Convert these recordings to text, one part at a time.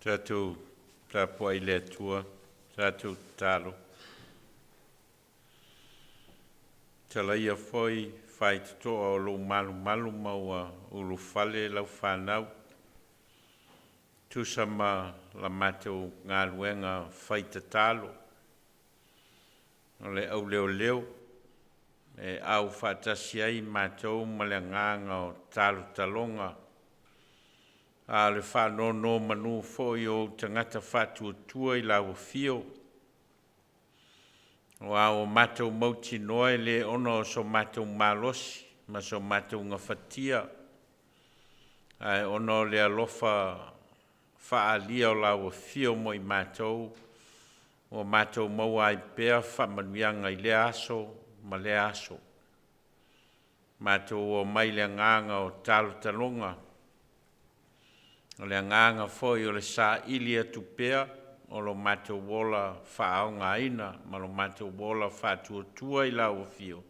Tātou tāpua I le atua, tātou tālo. Talaia foi whai toa o lo malu maua ulu whale lau whanau. Tusama la mātou ngā luenga whai tatalo. O le au Leoleo au whaatasi ai mātou ma le nganga o talo talonga. A le whanono manu foi o tangata whatuatua I lau fio. O au mātou mauti noe le ono so mātou malosi, ma so mātou ngawhatia. Ai ono le alofa whaalia o lau fio mo I mātou. O mātou maua I pēr whamanuianga I le aso, ma le aso. Mātou o mai le nganga o talo talonga. O le nganga foi o le sa ilia tupea, o lo mātou wola whaaonga ina, ma lo mātou wola whatuatua I lau fio.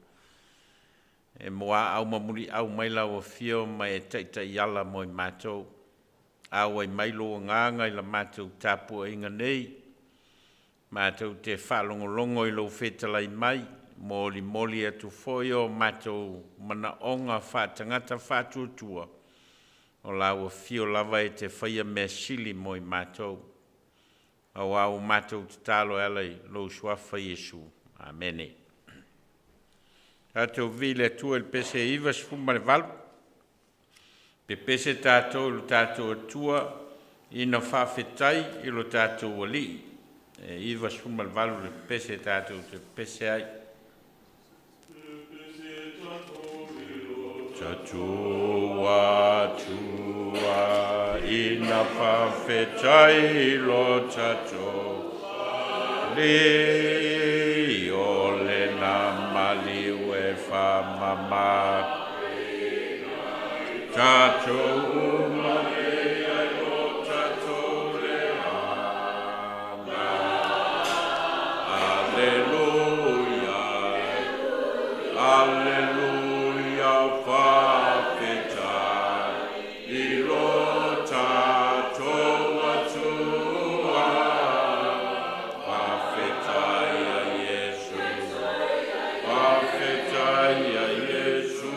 E moa au mamuri au mai lau fio, ma e teita I ala mo I mātou. Au ai mai lo nganga I la mātou tāpua inga nei. Mātou te whalongolongo I lo whetalai mai, moli atu foi o mātou mana onga whatangata whatuatua. O lau fio lava e te whaia mea sili mo I mātou. Au au mātou te talo alai lo suafa Iesu. Amene. Tātou vile atua il pese iwa sfuma le valu. Pe pese tātou ilo tātou atua ina whawhetai ilo tātou wali. Iwa sfuma le valu le pese tātou te pese ai. Tatua ina whawhetai lo tatua li o le na mali ue whamama tatua mali ai lo tatua le ana Alleluia Alleluia Yesu,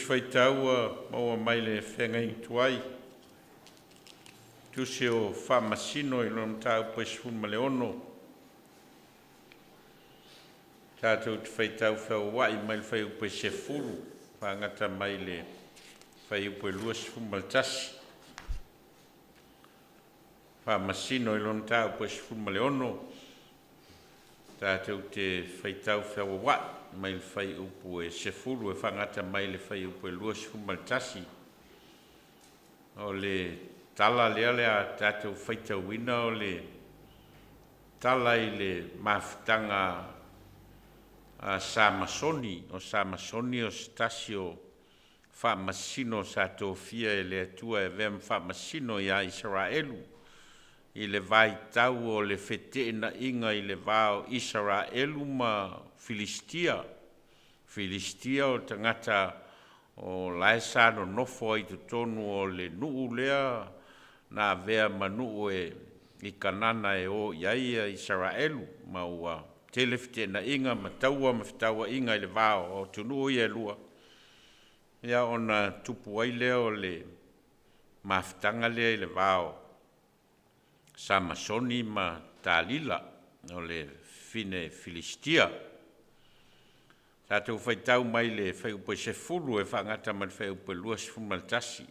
whaitaua maua mai le whengai tuai. Tusi o whamasino I lona tau paisifun ma le ono. Tātou te whaitau whiau wai mai le whai upe se furu. Whangata mai le whai upe lua sifun ma le tasi. Whamasino I lona tau paisifun ma le ono. Tātou te whaitau whiau wai mai le whai upe se furu. Whangata mai le whai upe lua sifun ma le tasi. O le tala lea lea tātou whaitau ina o le tala I le mawhitanga Samasoni o Samasoni o stasi o whamasino sa tōwhia e le atua e vem whamasino ia Israelu I le vai tau o le whetena inga I le vao Israelu ma Filistia. Filistia o tangata o laesa no nofo I tonu o le nuu lea na vea manu I kanana e o iaia Israelu ma ua telefte na inga mataua maftaua inga I le vao o tunu ia lua. Ia ona tupu ai lea o le maftanga lea I le vao Samasoni ma Talila o le fine Filistia. Tātou whaitau mai le whai upe se fulu e whangata mai whai upe lua sifun maltasi.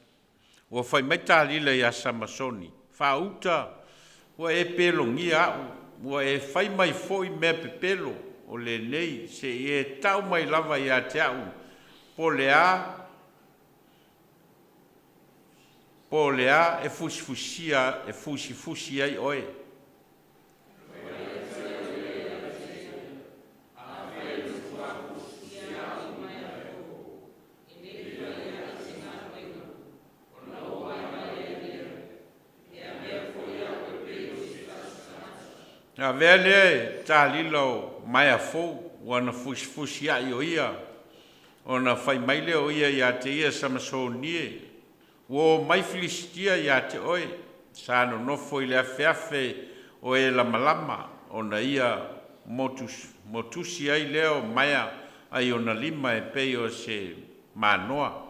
Ua whai mai Talila ia Samasoni. Whauta ua e pelo ngia au. Ua e whai mai foi mea pepelo o le nei se e tau mai lava ia te au. Po lea e fusifusia e fusifusia I oe. Na vele talilo mai a fou wana fusifusi I o ia. Ona whai mai leo ia ia te ia Samasoni. Wo mai Filistia ia te oe. Sano nofo I le afeafe o e lamalama. Ona ia motusi ai leo maia ai ona lima e pei o se manoa.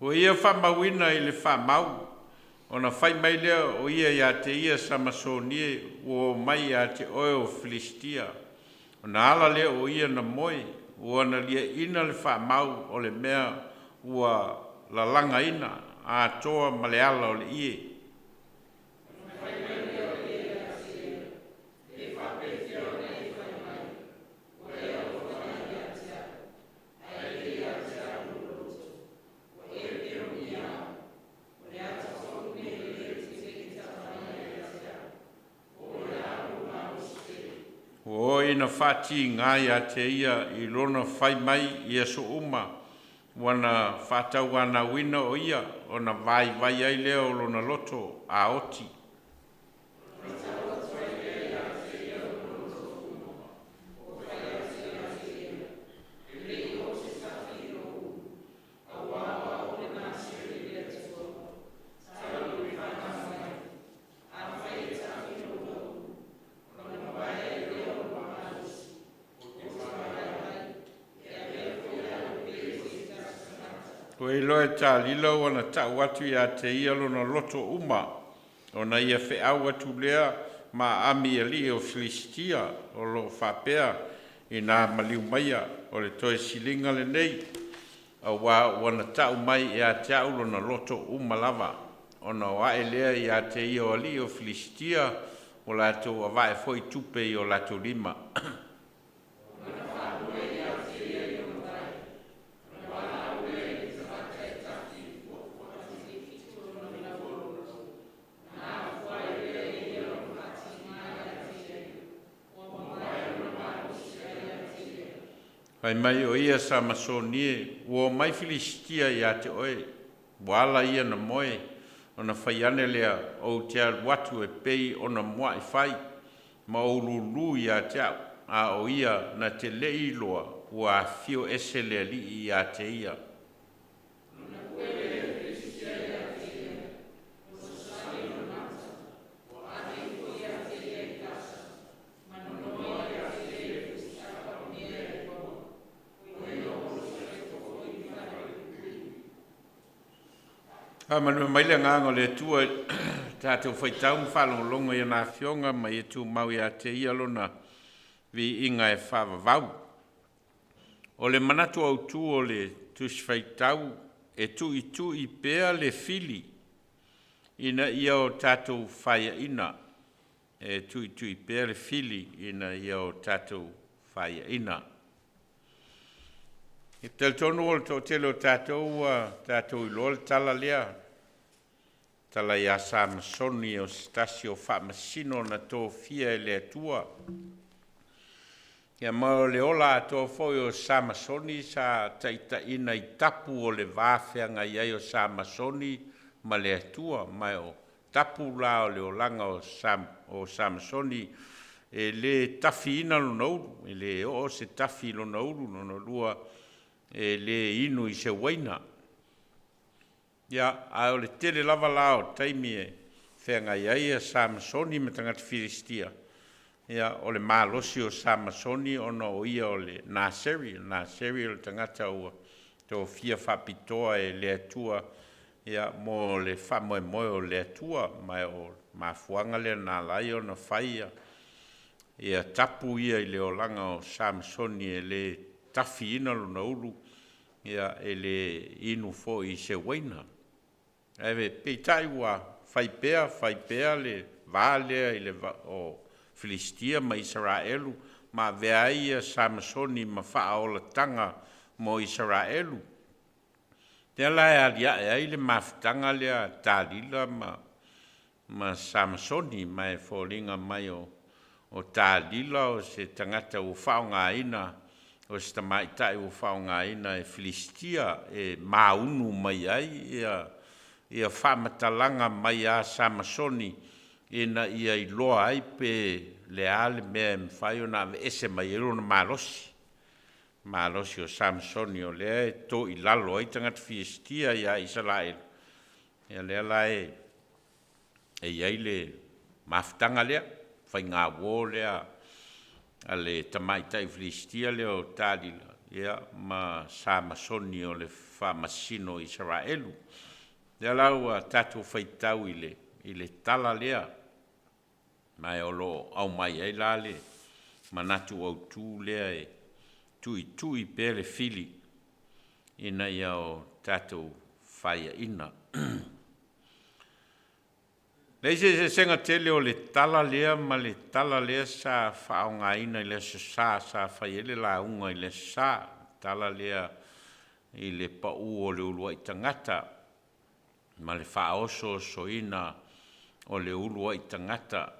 O ia whamauina I le whamau. Ona whai mai lea o ia te ia Samasoni o mai ia te oe o Filistia. Ona ala lea o ia na moe. O ana lia ina le whamau o le mea ua lalanga ina. A toa maleala o le ie. O ina whati ngai a te ia I lona whai mai ia so uma. Wana whatau ana wina o ia. Ona vai ai leo lona loto a oti. Ko I loe tā lila wana tau atu ia te ia lona loto uma. Ona ia whiau atu lea ma ami ali o Filistia o lo whapea I nā maliu maia o le toe silinga le nei. A wana tau mai ia te au lona loto uma lava. Ona wae lea ia te ia o ali o Filistia o lato a wae foi tupe I o lato lima. Pai mai o ia Samasoni o mai Filistia ia te oe. Wala ia na moe. ona whai ane lea o te watu e pei ona mua e whai, ma o lulu ia te au, a o ia na te lei loa ua whio ese lea li ia te ia. Manu maile ngāngo le tua tātou whaitau mwhalongolonga i nā whionga mai e tū mau i a te ia lona vi inga e whawavau. O le manatu au tū o le tus whaitau e tu i pēa le fili ina ia o tātou whaia ina. E tu i pēa le fili ina ia o tātou whaia ina. E tel tonu o tō telo tātou i loa tala lea. Tala ia sa masoni o stasio wha masino na tō fia e lea tua. Ia mao le ola tō foi o sa masoni sa taita ina i tapu o le vāwhianga iai o sa masoni ma lea tua. Mai o tapu la o le olanga o sa masoni e le tafi ina lo nauru. E le o se tafi lo nauru no lua e le inu i se waina. Ia, a o le tele lava lao taimi e whenga iai a Samasoni me tangata Filistia. Ia, o le malosi o Samasoni ono o ia o le Naseri o le tangata ua tō fia whapitoa e lea tua. Ia, mo le whamoe o lea tua, mai o mafuanga lea nā lai o na whaia. Ia, tapu ia i le olanga o Samasoni e le tafi ina lo na ulu. Ia, e le inu fo i se waina. Ewe peitai ua whaipea le vālea i le o Filistia ma Israelu ma veaia Samasoni ma whaaola tanga mo Israelu. Te lai alia e le mafutanga lea tālila ma Samasoni mai fōlinga mai o tālila o se tangata u whaonga ina o se tamaitai u whaonga ina e Filistia e maunu mai ai ia whamatalanga mai a Samasoni ina ia i loa ai pe le ale mea mwhai o nā ese mai e rona malosi o Samasoni o lea e tō i lalo ai tangata Filistia ia Israel. Ia lea lai e iai le mafutanga lea, whai ngā wō lea a le tamaitai Filistia lea o tālila. Ia ma Samasoni o le whamasino Israelu. Ia lau tātou whaitau i le tala lea. Mai o lo au mai ai la le. Manatu au tū lea e tui pēle fili. Ina ia o tātou whaia ina. Leise se senga tele o le tala lea ma le tala lea sa whaonga ina i le sa whaiele la unga i le sa. Tala lea i le pau o le ulua i tangata. Ma le whaoso soina o le ulua i tangata.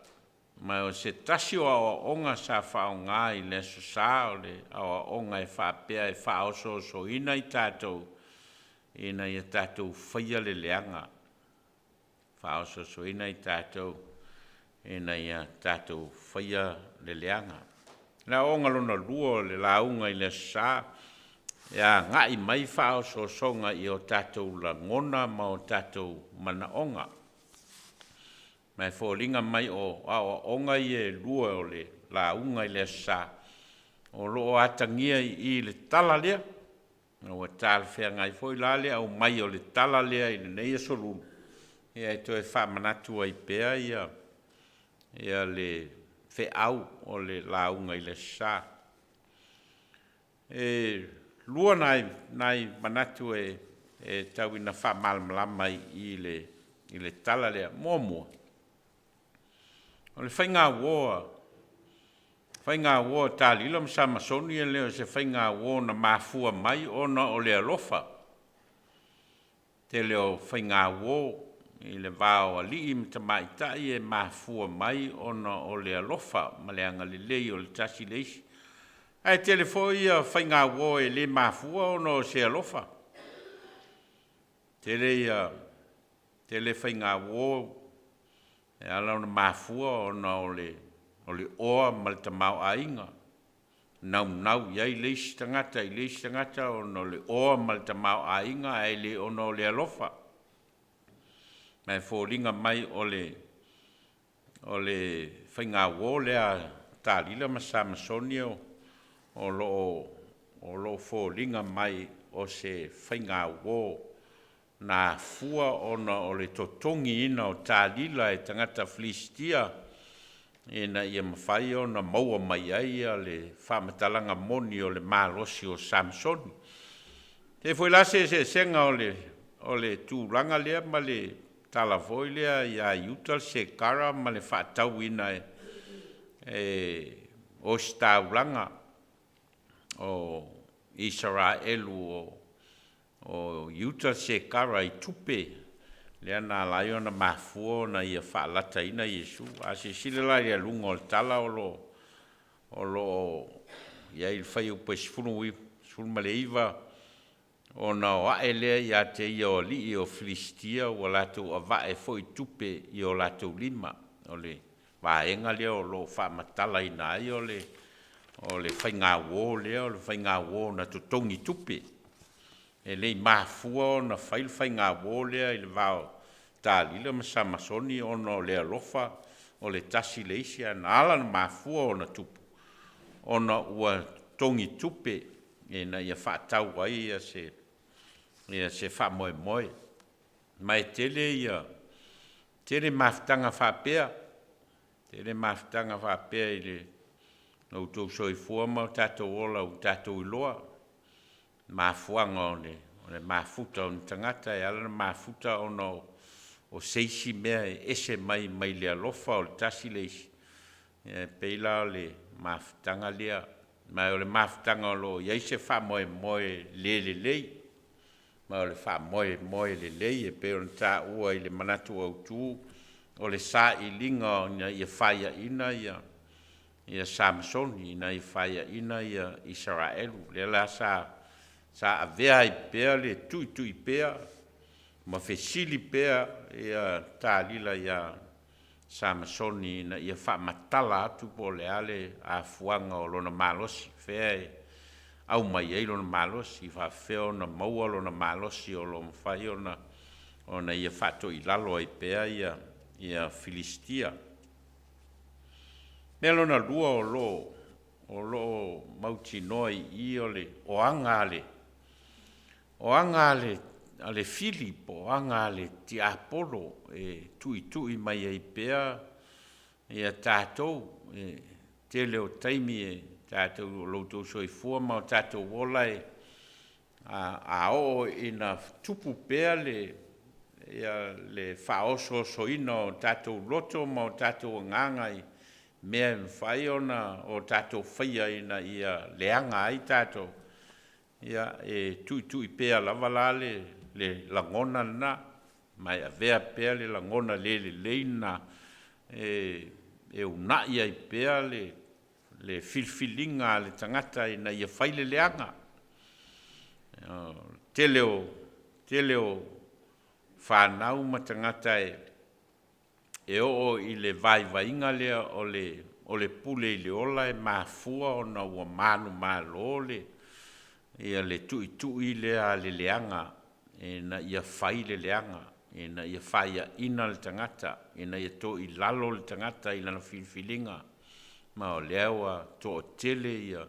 Ma o se tasi o awa onga sa whaonga i le sa o le awa onga e whapea e whaoso soina i tātou. Ina i tātou whaia le leanga. Whaoso soina i tātou. Ina i tātou whaia le leanga. La onga lona lua le launga i le sa. Ia ngai mai whao so songa i o tātou la ngona ma o tātou mana onga. Mai fōlinga mai o onga i e lua o le la unga i le sa. O loo atangia i le tala lea. O tāle whea ngai fōi la lea o mai o le tala lea i le neia sorunu. Ia e toi whamanatu ai pēa ia le wheau o le la unga i le sa. Lua nai manatu e tauina whamalmalama i le tala lea mua. O le whainga wō tālila ma Samasoni e leo se whainga wō na mafua mai ona o le alofa. Te leo whainga wō i le vāo a li im tamaitai e mafua mai ona o le alofa ma le anga le lei o le tasi leisi. Ai telefoi a whainga wō e le mafua ono se alofa. Te te le whainga wō, e ala ona mafua ona o le oa ma le tamau ainga. Nau iai leisi tangata ona le oa ma le tamau ainga e le ona o le alofa. Mai fōringa mai o le whainga wō lea tālila ma Samasoni o lo fōringa mai o se whainga wō na fua ona o le totongi ina o tālila e tangata Filistia ina ia mawhai o na maua mai ai a le whamatalanga moni o le mālosi o Samsoni. Te whailase se senga o le tūranga lea ma le talavoi lea ia iutal se kara ma le whaatau ina o staulanga o Israelu o iutal se kara I tupe. Lea nā lai ona mafua na ia whaalata ina Iesu. A se sile lai ia lunga o le tala o lo ia il whai upe sifunu ma le iwa ona o ae lea ia te ia o li o Filistia o lato a vae foi tupe I o lato lima o le vaenga lea o lo whaamatala ina ai o le whainga wō lea o le whainga wō na tutongi tupe. E lei mafua na whainga wō lea I le vao tālila ma Samasoni ona o le alofa o le tasi leisia na ala na mafua ona tupu. Ona ua tongi tupe e na ia whaatau ai ia se wha moe. Mai tele maftanga whapea. Tele maftanga whapea I le au tau soifua ma o tātou ola o tātou iloa. Mafuanga o le mafuta o ni tangata e ala na mafuta ona o seisi mea ese mai le alofa o le tasi leisi. Peila o le mafutanga lea. Mai o le mafutanga o lo iaise wha moe lei. Mai o le wha moe lei e pe o le tā ua I le manatu au tū o le sā I linga o ia whaia ina ia Samsoni ina I whaia ina ia Israelu. Le la sa avea I pea le tui pea ma fesili pea ia tālila ia Samasoni ina ia whaamatala atu po le ale a fuanga o lona malosi fea au mai ei lona malosi whawheo na maua lona malosi o lo mawhai ona ia whato I lalo ai pea ia Filistia. Nea lona lua o lo mauti noi I o le oanga ale Filipo, oanga ale ti Apolo e tui mai ai pea ia tātou te leo taimi e tātou loutou soifua ma o tātou wola a o ina tupu pea le whaoso soina o tātou loto ma o tātou nganga I mea mwhai ona o tātou whaia ina ia leanga ai tātou. Ia tui pea lavala le langona na, mai a vea pea le langona leina unai ai pea le filfilinga le tangata ina ia whaile leanga. Te leo whanau ma tangata e o I le vainga lea o le pule I le ola e mafua o na ua manu malo ia le tui lea le leanga e na ia whai le leanga e na ia whaia ina le tangata e na ia to I lalo le tangata I lana filfilinga ma o leaua to o tele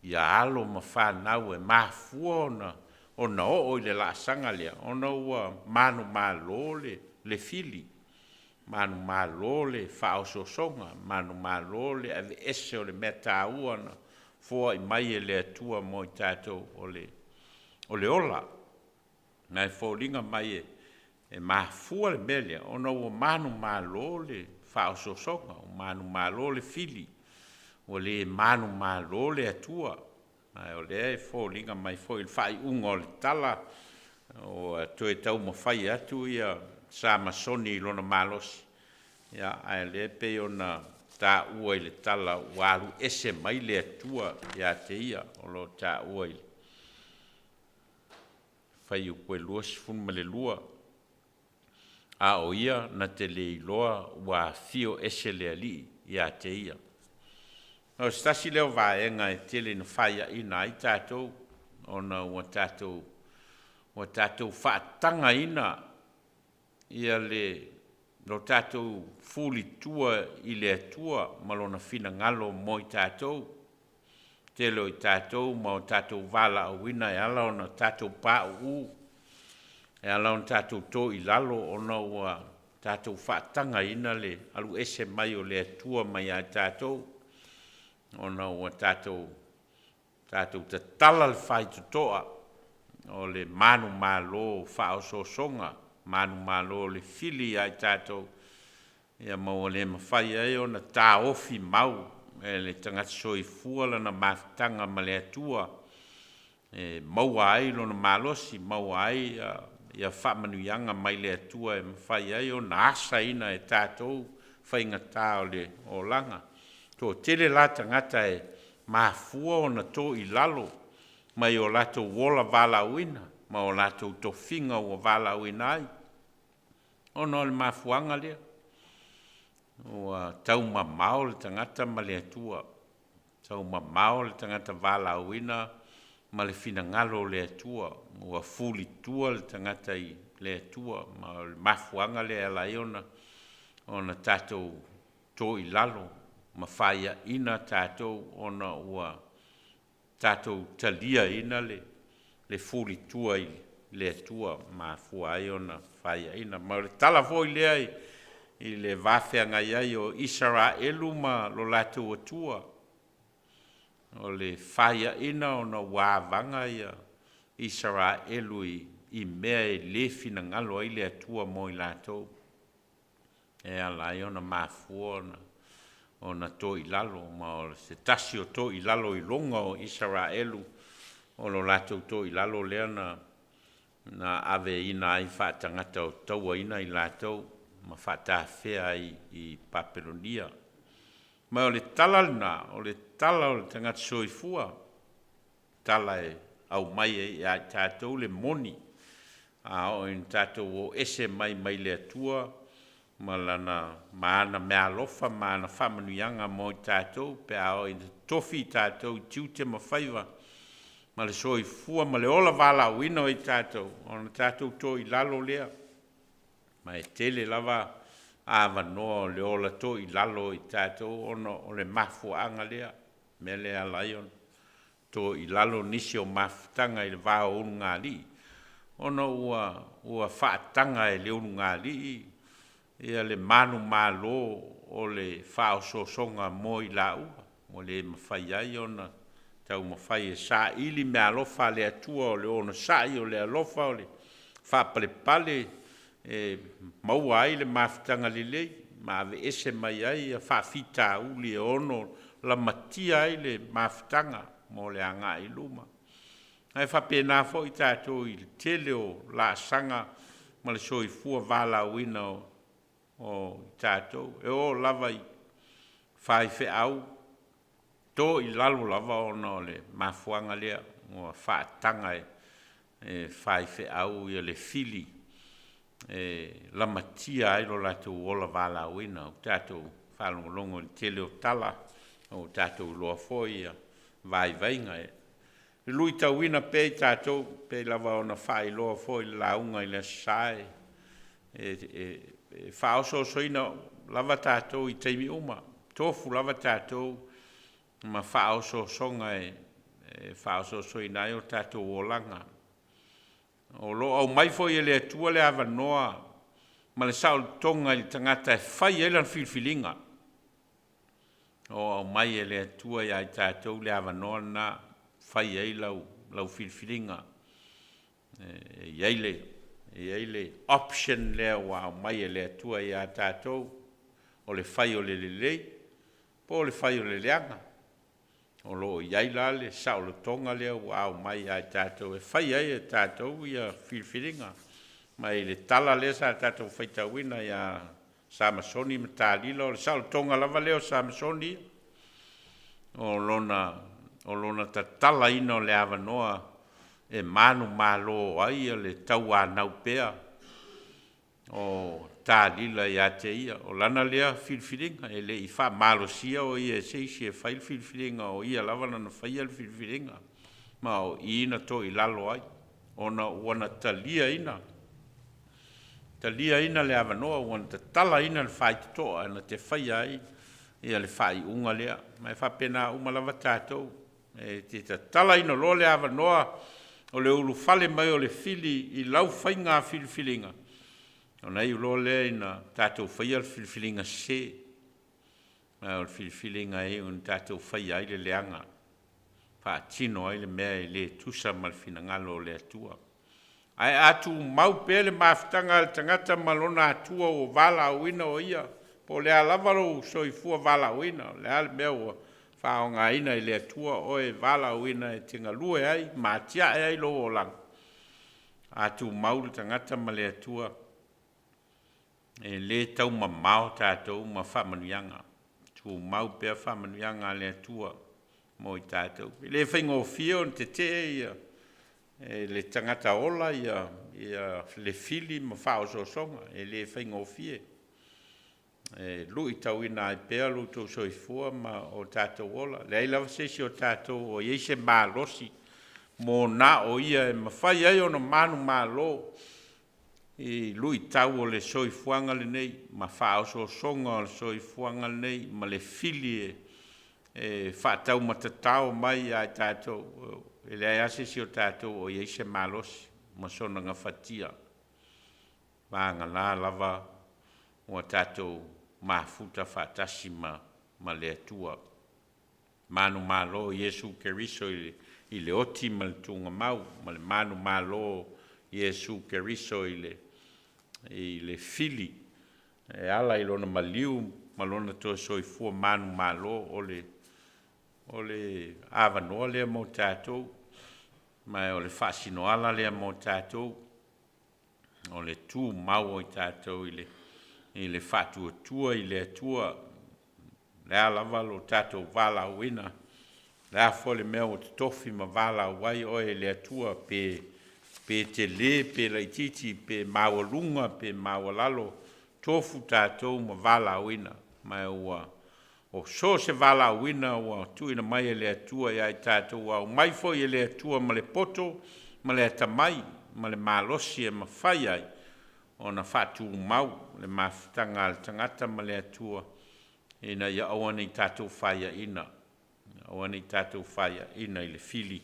ia alo ma whanau e mafua ona o I le laasanga lea ona ua manu malo le fili manu malo le whaososonga manu malo le ave ese o le mea tāua na fua I mai e le atua mo I tātou o le ola. Nai fōringa mai e mafua le melea, ona ua manu malo le whaososonga, o manu malo le fili, o le manu malo le atua. Nai o le fōringa mai fōi il whai unga o le tala, o toe tau ma whai atu ia Samasoni lona malosi. Ia ai le pe ona tā ua I le tala walu ese mai le atua ia te ia o lo tā ua I whai u koe lua sifun ma le lua a o ia na te leiloa ua fio ese lea li ia te ia. O stasi leo vaenga e tele na whaia ina i tātou, ona ua tātou whaatanga ina ia le lo tātou fuli tua i le atua malona fina ngalo mo i tātou, telo i tātou ma o tātou Vailaau ina e ala ona tātou pāu e ala ona tātou tō i lalo ona ua tātou whaatanga ina le alu ese mai o le atua mai a tātou, ona ua tātou te tala le whai tutoa o le manu malo whaososonga, manu malo le fili ai tātou, ia mau le mawhai ai ona tā ofi mau, e le tangata soifua lana mawhitanga ma le atua, e maua ai lona malosi, maua ai ia whamanuianga mai le atua e mawhai ai ona asa ina e tātou, whaingata o langa. Tō tele la tangata e mafua ona tō i lalo, mai o lato wola Vailaau ina, ma o lato tofinga o Vailaau ina ai. Ono le mafuanga lea. O tau mamao le tangata ma le atua. Tau mamao le tangata Vailaau ina, ma le fina ngalo le atua. O fuli tua le tangata i le atua, ma le mafuanga lea la iona. Ona tātou tō i lalo, ma whaia ina tātou ona ua tātou talia ina le fuli tua i le atua ma fua ai ona whaia ina. Ma le tala foi lea i le wawhianga iai o Israelu ma lo lātou atua. O le whaia ina ona wāvanga ia Israelu i mea e le fina ngalo ai le atua mo i lātou. E ala i ona ma fua ona tō i lalo, ma o se tasi o tō i lalo i longa o Israelu, o lo lātou tō i lalo lea na ave ina ai whaatangata o taua ina i lātou, ma whaatawhea i Papelonia. Ma o le tala o le tangata soifua, tala e au mai e a tātou le moni, a o in tātou o ese mai le atua, ma lana maana mea lofa, maana whamanuianga mo i tātou, pe ao i tofi tātou, tiu te mawhaiva, ma le soifua, ma le ola Vailaau ina o i tātou, ona tātou tō i lalo lea, ma e tele lava awa noa le ola tō i lalo i tātou, ona o le mafuanga lea, me lea laion, tō i lalo nisi o mafutanga i le vāo unu ngā li, ona ua whaatanga e le unu ngā li, ia le manu malo o le whaososonga mo i laua, mo le mawhai ai ona, tau mawhai e sa ili me alofa le atua o le ona sai o le alofa o le whapale e maua ai le mawhitanga lelei, ma ave ese mai ai a whawhita uli e ono la matia ai le mawhitanga mo le anga i luma. Ai whapena fo i tātou i tele o la sanga ma le soifua Vailaau ina o tātou, e o lava i whai au, tō i lalo lava ona o le mafuanga lea, o whaatanga e whai au i le fili, la matia ai lo lātou ola Vailaau ina, o tātou whalongolongo i tele o tala, o tātou loa foi vai vainga e. Lui tau ina pe tātou, pe lava ona whai loa foi launga i le sae, whaoso soina lava tātou i teimi uma, tofu lava tātou ma whaoso songa whaoso soina o tātou o langa. O lo au mai foi e le atua le awa noa, ma le sao tonga i tangata e whai elan filfilinga. O au mai e le atua i ai tātou le awa noa na whai e lau filfilinga. Ele option lea wa mai le atua i a tātou o le whai o le lelei, po le whai o le leanga. O lo iai la le sao le tonga lea wa mai a tātou e whai ai a tātou i a filfilinga. Mai le tala lea sa tātou whaitawina i a Samasoni ma tālila o le sao le tonga lava leo Samasoni. O lona ta tala ina o le awa noa e manu malo ai le tau anau pea o tālila ia te ia, o lana lea whilwhiringa, e le I wha malosia o ia seisi e whail whilwhiringa o ia lawana na whaia whilwhiringa, ma o ina to I lalo ai, ona wana talia ina le avanoa, wana tala ina le whai toa, ana te whaia ai, ia le whai unga lea, mai whapena umalava tātou, e te tala ina lo le avanoa, o le ulu fale mai o le fili I lau whainga whilwhiringa, o nei ulo le ina tātou whaia le whilwhiringa se, mai o le whilwhiringa e un tātou whaia ai le leanga, wha tino ai le mea I le tusa ma le whinangalo le atua. Ai atu mau pele mafutanga le tangata malona atua o Vailaau ina o ia, po le alavaro soifua Vailaau ina, le ale mea o whaonga ina I le atua o e Vailaau ina e tinga lue ai, maatia e ai lo o lang. Atu mau le tangata ma le atua, e le tau mamao tātou ma whamanuianga. Tu mau pēr whamanuianga le atua mo I tātou. Le whaingo whio n te ia, le tangata ola ia le fili ma whao songa, e le whaingo whio. Lui tau ina I pēr lu tau soifua ma o tātou ola. Le ilawa sesi o tātou o iese mā losi, mo na o ia e mawhai ai o na manu mā lo, I lui tau o le soifuanga le nei, ma whao songa o le soifuanga le nei, ma le fili e whaatau matatau mai ai tātou, e le ase si o tātou o iese malosi, ma sona ngā whatia. Vānga la lava o tātou mafuta whaatasi ma le atua. Manu malo Iesu Keriso I le oti ma le tunga mau, ma le manu malo Iesu Keriso I le fili, e ala I lona maliu, ma lona toa soifua manu malo o le avanoa lea mo tātou, mai o le whaasino ala lea mo tātou, o le tū mau o tātou I le whātua tua I le atua, le alava lo tātou Vailaau ina, le afo le mea o te tofi ma Vailaau wai o le atua pe te le, pe laititi, pe mawalunga, pe mawalalo, tofu tātou ma Vailaau ina, mai ua, o so se Vailaau ina, ua tuina mai le atua I tātou, ua mai fo I le atua ma le poto, ma le atamai, ma le malosi e ma whai ai, o na whatu mau, le mafutanga le tangata ma le atua, ina ia awana I tātou whaia ina, awana I tātou whaia ina I le fili,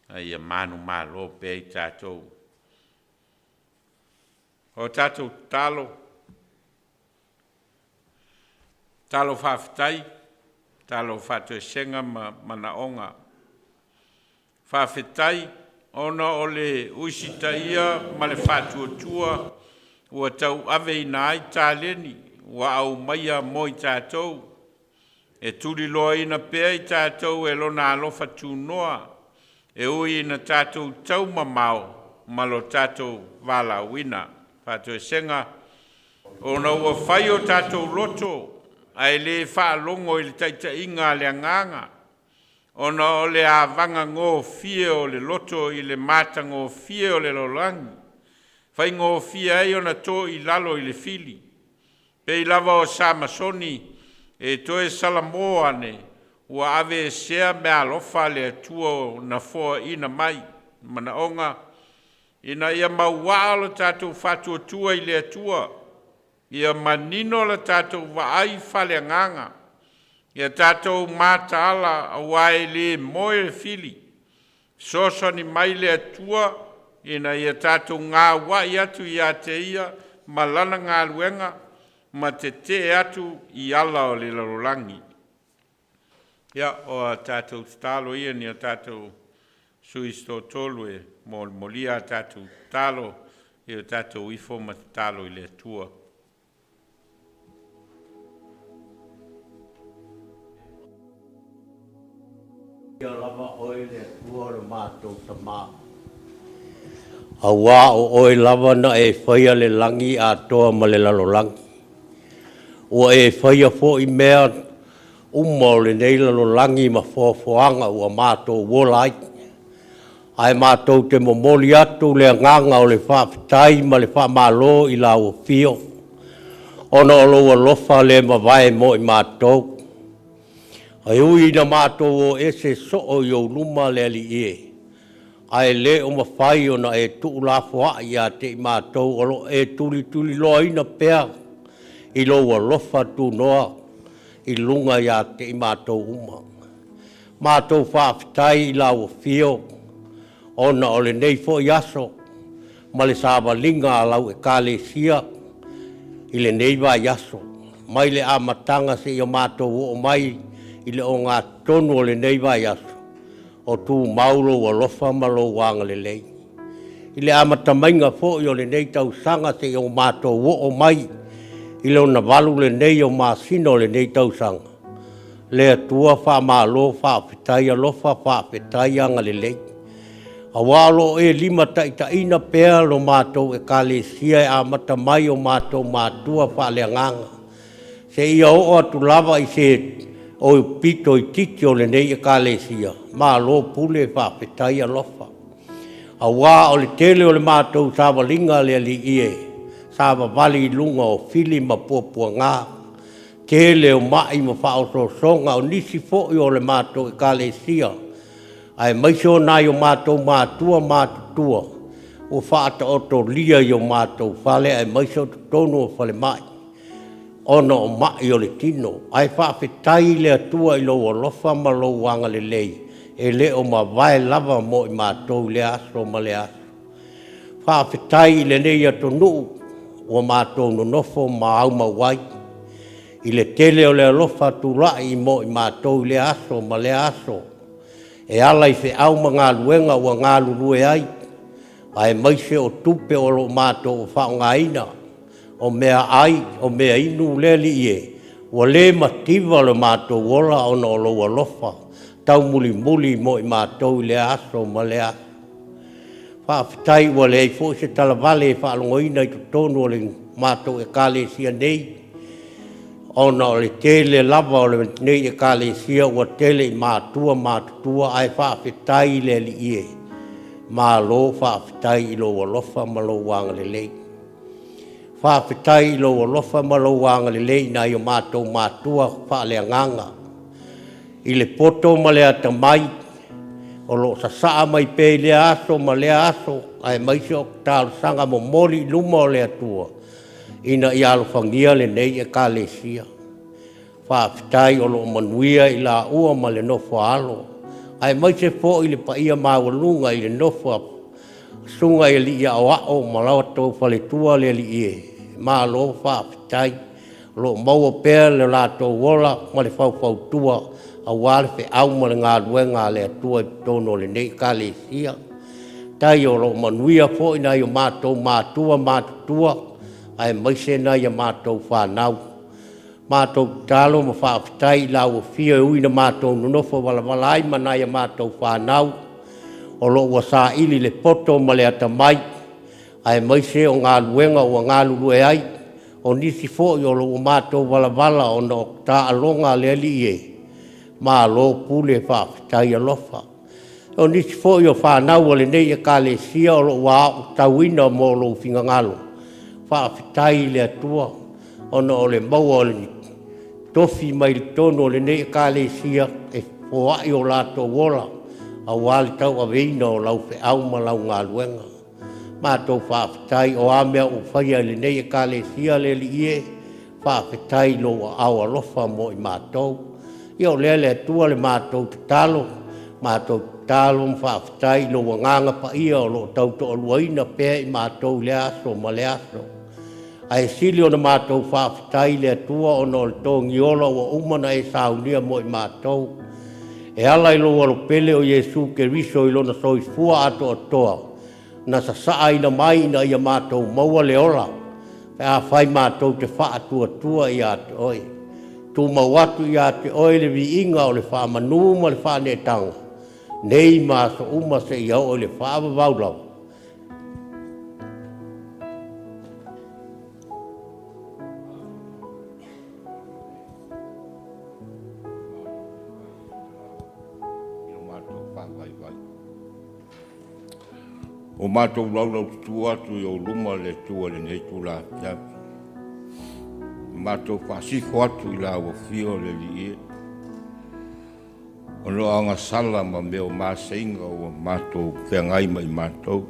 ia manu malo pe I tātou. O tātou talo whawhitai, talo whatu senga mana onga. Whawhitai, ona o le uisita ia ma le whatu tua, ua tau ave ina ai tāleni, ua au maia mo I tātou, e turi loa ina pea I tātou e lona alofa tūnoa, e ui ina tātou tau mamao, malo tātou Vailaau ina, whātou e senga, ona ua whai o tātou loto, ai le whaalongo I le taita inga le anganga, ona o le avanga ngō fie o le loto I le mata ngō fie o le lolangi, whai ngō fie ai ona tō I lalo I le fili, pe I lava o Samasoni, e toe Salamoa ne, ua ave sea me alofa le atua na foa ina mai, mana onga, ina ia maualo tātou whatua tua I le atua, ia manino la tātou waai whale nganga, ia tātou mātaala a wae le moe le fili, sosoni mai le atua, ina ia tātou ngā wai atu ia te ia, malana ngā luenga, ma te atu I ala o le larolangi. Ia o tātou talo ia ni a tātou suisto tolu e molia tātou talo I o tātou ifo ma talo I le atua. Ia lava oi le atua le mātou tamā. Awa o oi lava na e whaia le langi a toa ma le lalolangi. Ua e whaia fo I mea umau le nei lalolangi ma whoanga ua mātou wolai. Ai mātou te momoli atu le nganga o le whawhitai ma le whamalo I la ua whio. Ona o loa lofa le mawai mo I mātou. Ai ui na mātou o ese so o iau luma le ali ie. Ai le o mawhai o na e tuu la fua ia te I mātou o lo e tuli loa ina pea. I loa lofa tu noa. I lunga ia te I mātou uma. Mātou whaafitai I lau fio. Ona o le nei fo I aso. Ma le sāwa linga lau e kāle sia. I le nei vai aso. Mai le amatanga se I o mātou o mai. I le o ngā tonu o le nei vai aso. O tū maulo o lofa malo wanga le lei. I le amatamainga fo I o le nei tau sanga se I o mātou o mai. I le o na walu le nei o māsino le nei tau sanga. Le atua wha mālo wha whitai lofa wha whitai anga le lei. A walo e lima taita ina pea lo mātou e kāle sia e amata mai o mātou mātua wha le nganga. Se ia o atu lava I se o pito I titi o le nei e kāle sia. Mālo pule wha whitai lofa. A wā o le tele o le mātou sāwa linga le ali ie. Sāwa wali lunga o fili ma puapua ngā. Tele o mai ma wha o so songa o nisi fo I o le mātou e kāle sia. Ai maiso nai o mātou mātutua. O whaata oto lia I o mātou whale ai maiso tono o whale mai. Ona o mai o le tino. Ai whaafetai le atua I lo o lofa ma lo wanga le lei. E le o ma vai lava mo I mātou le aso ma le aso. Whaafetai le nei ato nuu. O mātou no nofo ma au ma wai. I le tele o le alofa tu rai mo I mātou le aso ma le aso. E ala I fe au ma ngā luenga o ngā lulue ai. Ai maise o tupe o lo mātou o whao ngā ina. O mea ai, o mea inu le li ie. O le mativa le mātou wola o na o lo alofa. Tau muli mo I mātou le aso ma le aso. Whaafitai ua le fo se talavale e whaalongoina I tutonu o le mātou e kāle sia nei. Ona o le tele lava o le nei e kāle sia ua tele I mātua ai whaafetai le li ie. Mā lo whaafetai I lo alofa ma lo wanga le lei. Whaafetai I lo alofa ma lo wanga le lei na I o mātua whaale nganga. I le poto ma le atamai. O lo sasaa mai pe le aso ma le aso. Ai maise o tālu sanga mo mori luma o le atua. Ina I alofangia le nei e kāle sia. Whaafitai o lo manuia I la ua ma le nofo alo. Ai maise fo I le paia mawalunga I le nofo sunga I li ia o ao ma lawa tau whale tua le li ie. Ma lo whaafitai lo maua pēr le la tau wola ma le whau tua a wale fe au ma le ngā luenga le atua I tono le nei kāle sia. Tai o lo manuia fo I nai o mātua. Ai maise na ia mātou whanau. Mātou talo ma whaafitai lau o fia uina mātou nunofo wala ai ma na ia mātou whanau. O lo ua sā ili le poto ma le atamai. Ai maise o ngā luenga o ngā lulue ai. O nisi fo I o lo ua mātou wala o no tā alonga le ali ie. Mā lo pule whaafitai alofa. O nisi fo I o whanau o le nei e kāle sia o lo ua au tauina mo lo finga ngalo. Whaafitai le atua, ona o le maua o le tofi mai le tono o le nei kāle sia e foai o lato wola, a wale tau a veina o lau fe au ma lau ngā luenga. Mātou whaafitai o amea o whaia le nei kāle sia le li ie, whaafitai lo a au alofa mo I mātou. Ia o le atua le mātou te talo, mātou talo whaafitai lo a nganga pa ia o lo tau to o luaina pēr I mātou le aso ma le aso. Ai sili o na mātou whaafitai le atua o no le tōngi ola o umana e saunia mo I mātou. E ala I lo alo pele o Jesu ke riso I lo na soi fua ato atoa. Na sa saa ina mai na ia mātou maua le ola. E a whai mātou te wha atua I ate oi. Tu mawatu I ate oi le vi inga o le wha manuma le wha netanga. Nei māso uma se I au o le wha waulau. O mātou laulau tutu atu I o luma le tua le nei tula. mātou whaasifo atu I la ua fio le li e. O no anga sala ma meo māseinga o mātou whiangai mai mātou.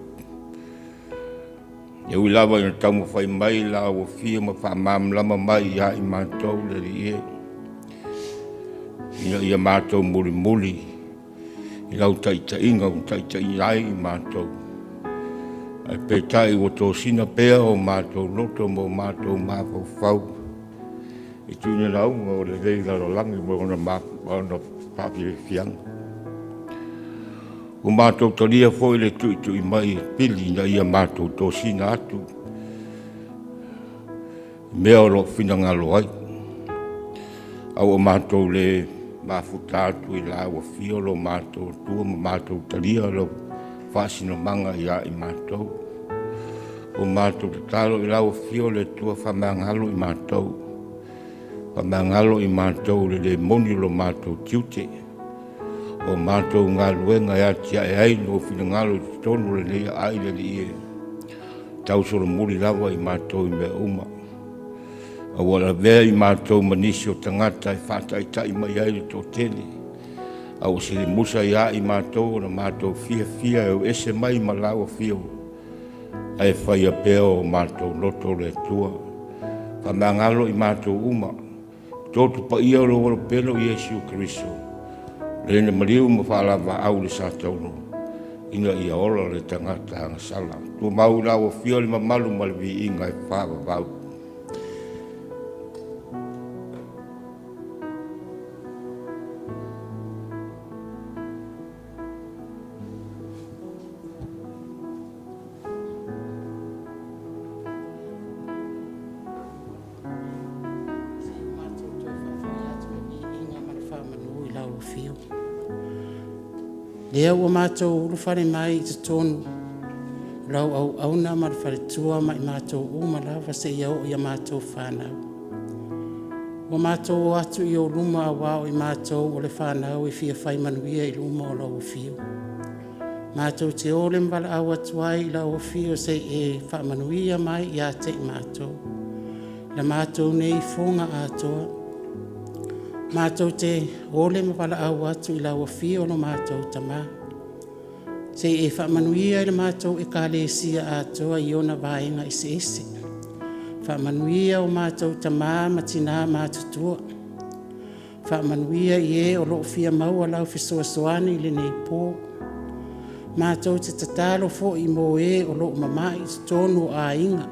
E ui lawa ina tau mawhai mai la ua fio ma whaamamlama mai ia I mātou le li e. Ina ia mātou muli muli. I lau taita inga o taita iai I mātou. Ai petai o tō sina pēa o mātou loto mo mātou māwhau whau. I tūna raunga o le rei laro langi mo ona papi fianga. O mātou talia fōi le tui mai pili na ia mātou tō sina atu. Mea o lo whina ngalo ai. Au o mātou le mafuta atu I la ua fiolo mātou tua ma mātou talia lo whaasina manga ia I mātou. O mātou te talo I lau fio le tua whamangalo I mātou. Whamangalo I mātou le moni lo mātou tiute. O mātou ngā luenga ea tia e aino o whina ngalo I tonu le nei aile li e. Tau soro muri lawa I mātou I mea uma. A wala vea I mātou manisi o tangata I whata I tai mai aile tō tele. A o sili musa ia I mātou na mātou fia e o ese mai ma lawa fio. Ai whai a pēo o mātou loto le tua. Whamangalo I mātou uma. Tōtu pa ia o wala pēlo I Yesu Kristo. Lene mariu ma whaalawa au le sātauno. Ina ia ola le tangata hanga sala. Tua mau lawa fio le mamalu malvi inga I whaava vau. Lea ua mātou ulu whare mai I te tonu. Lau au auna ma whare tua mai mātou uma lawa se I au I mātou whanau. Ua mātou o atu I o luma a wao I mātou o le whanau I fia whai manuia I luma o lau fio. Mātou te ole mbala au atu ai I lau fio se e wha manuia mai I a te I mātou. La mātou nei fonga atoa. Mātou te ole mawala au atu I lau fio no mātou tamā. Se e whaamanuia I le mātou e kālesia atoa I ona vaenga I se ese. Whaamanuia o mātou tamā matina mātutua. Whaamanuia I e o loo fia maua lau fisoasoani I le nei pō. Mātou te tatalo fo I mo e o loo mamai te tonu a inga,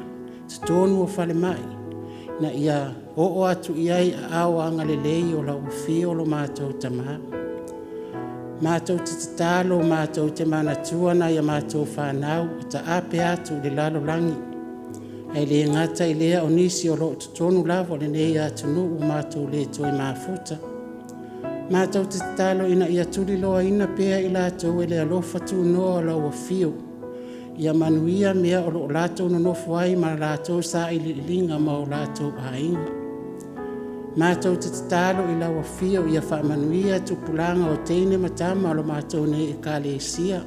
te tonu o whale mai. Na ia o atu iai a au anga le lei o lau fio lo mātou tamā. Mātou te tatalo mātou te manatua na ia mātou whanau ta ape atu le lalo langi. Ai le ngata I lea o nisi o loo tutonu lavo le nei atunu o mātou le toi mafuta. Mātou te tatalo ina ia tuli loa ina pea I lātou e le alofa tu noa o lau fio. Ia manuia mea o loo lātou no nofu ai ma lātou sa I linga ma o lātou a inga. Mātou te tatalo I lau fio ia whaamanuia tupulanga o teine matama o lo mātou ne e kālesia.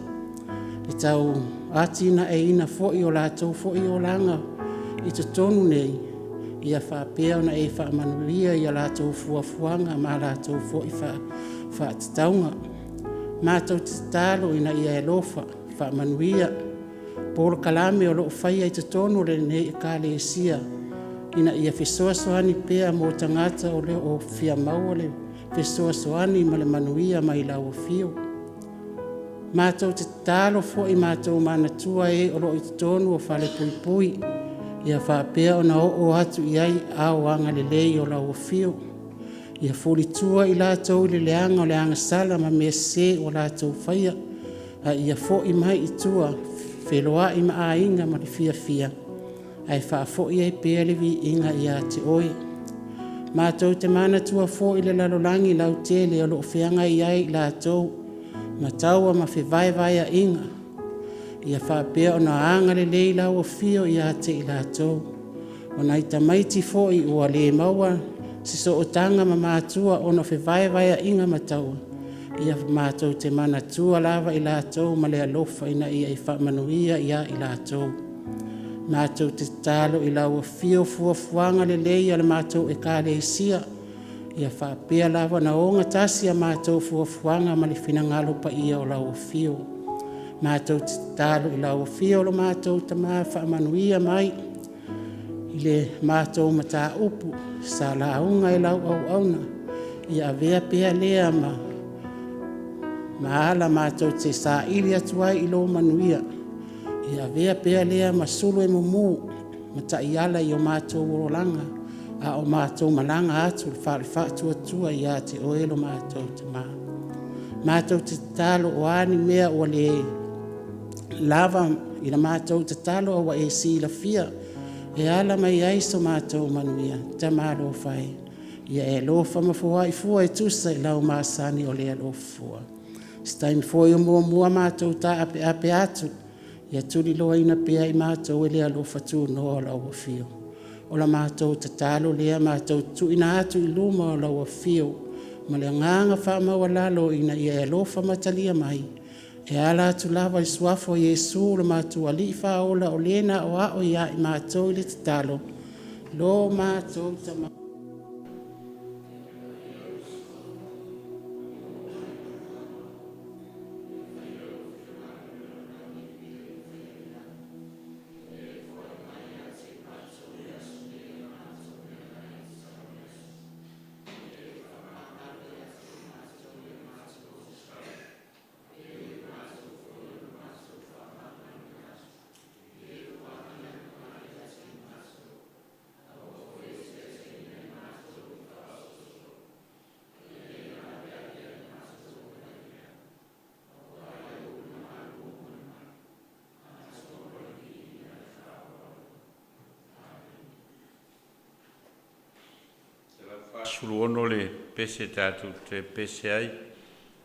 I tau atina e ina fo'i o lātou fo'i o langa I te tonu nei. Ia whapea na e whaamanuia ia lātou fuafuanga ma lātou fo'i whaatataunga. Mātou te tatalo ina ia e lofa whaamanuia. Pōra kalame o loo whaia I te tonu le ne e kālesia. Ina ia whisoasoani pēa mō tangata o le o whia maua le whisoasoani ma le manuia mai lau fio. Mātou te tālo fo I mātou manatua e o loo I te tonu o whale pui pui. Ia whapea o na o atu iai au anga le lei o lau fio. Ia folitua I lātou le leanga o le anga sala ma mea se o lātou whaia. Ia fo I mai I tua wheloa I maa inga ma le fia fia. Ai whaafo I pēa le vi inga I a te oi. Mātou te mana tua fo I le lalolangi lau tele o loo whianga I ai lātou. Ma taua ma vai a inga. Ia whaapea o na anga le lei lau o fio I a te I lātou. O na I tamaiti fo I ua le maua. Siso o tanga ma mātua o na vai a inga ma taua. Ia mātou te mana tua lava I lātou ma le alofa ina ia I whaamanuia ia I lātou. Mātou te talo I lau fio fuafuanga le lei ala mātou e ka le isia. Ia whapea lava na onga tasi a mātou fuafuanga ma le finangalo pa ia o lau fio. Mātou te talo I lau fio lo mātou ta maa whaamanuia mai. I le mātou mata upu sa launga I lau au auna. Ia avea pea lea maala mātou te sa ili atuai I lo manuia. Ia avea pea lea masulu e mumu mata iala I o mātou urolanga. A o mātou malanga atu whaalifatu atua ia te oelo mātou te maa. Mātou te talo o ani mea o le lava I na mātou te talo o e si la fia. E ala mai aiso mātou manuia, te mālo whai. Ia e lofa mafua I fua e tusa I lau māsani o lea lofua. Staimi foi o mua mātou ta ape atu. Ia tuli loa ina pea I mātou e lea lofa tu no o lau fio. O la mātou te talo lea mātou tu ina atu I luma o lau fio. Ma le nganga whamau lalo ina ia e lofa matalia mai. E ala atu lava I suafo Yesu la mātou ali whaola o lena o a o ia I mātou I le te talo. Lo mātou te maa. Suluono le pese tātou te pese ai,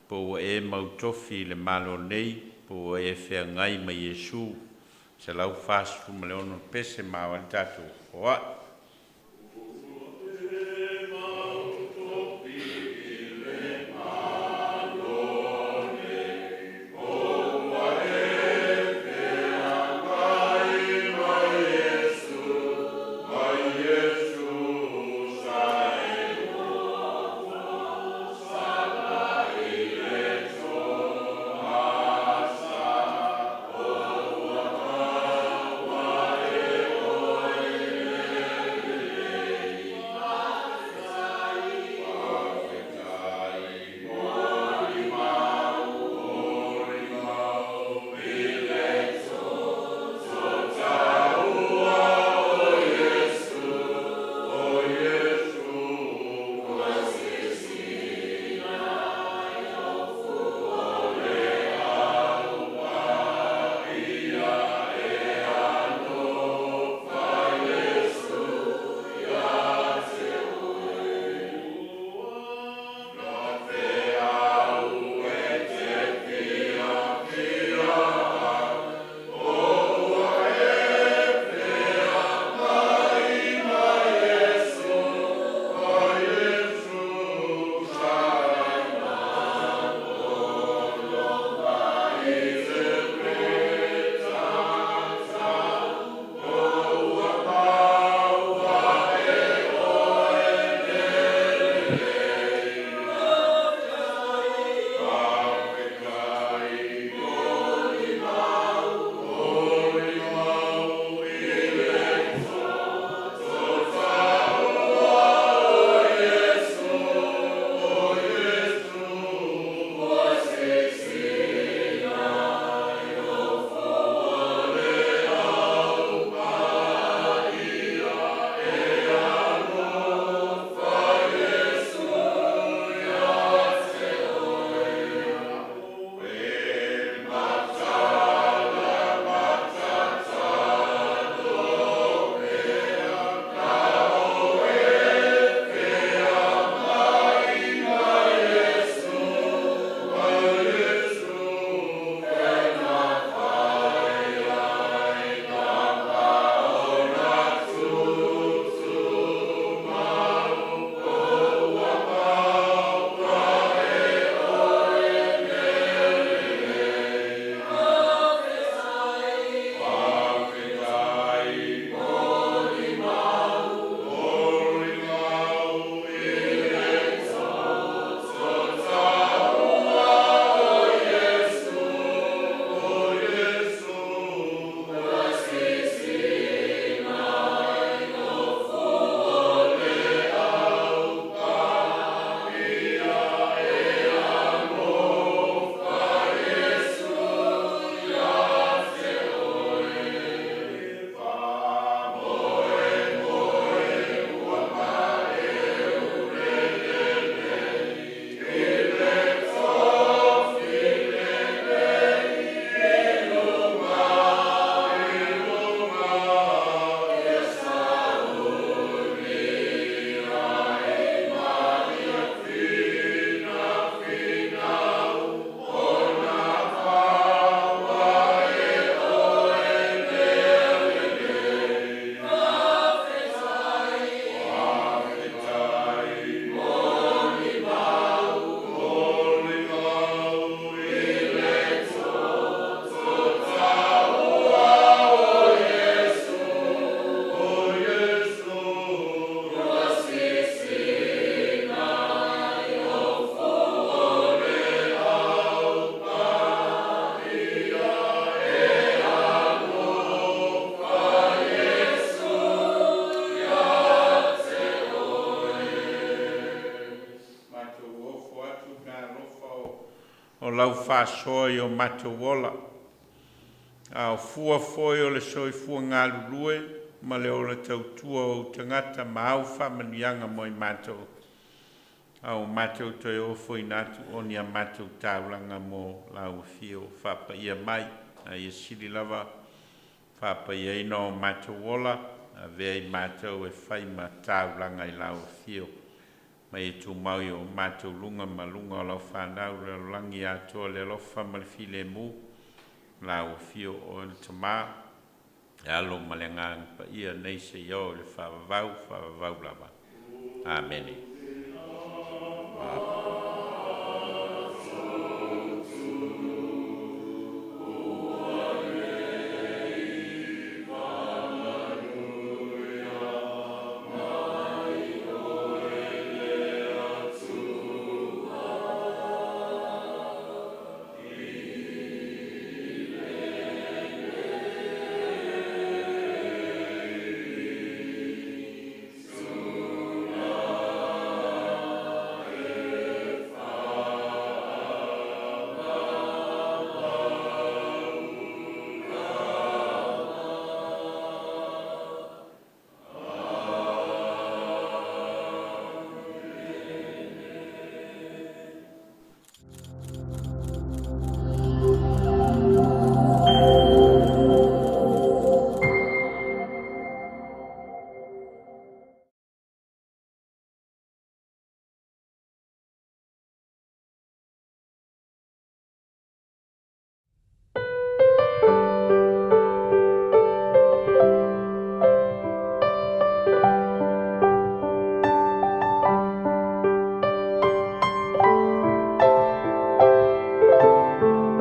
po e mautofi le malo nei, po e whea ngai mai Yesu, se lau whāsuru ma le ono pese māwani tātou. Oa. whāsoa i o matawola. Au fua foi o le soifua ngā lulue, ma le o le tautua o tangata ma au whamanuianga mo i mātou. Au mātou toi o foi nātu o ni a mātou tāulanga mo lau fio whapa ia mai, a ia siri lava whapa ia ino o matawola, a vea i mātou e whai ma tāulanga i lau fio. Mai e tū maui o mātou lunga ma lunga o lau whanau le langi atoa le lofa ma le file mu lau fio o le tamā e alo ma le ngang pa ia nei se iau le whawavau lava. Amen.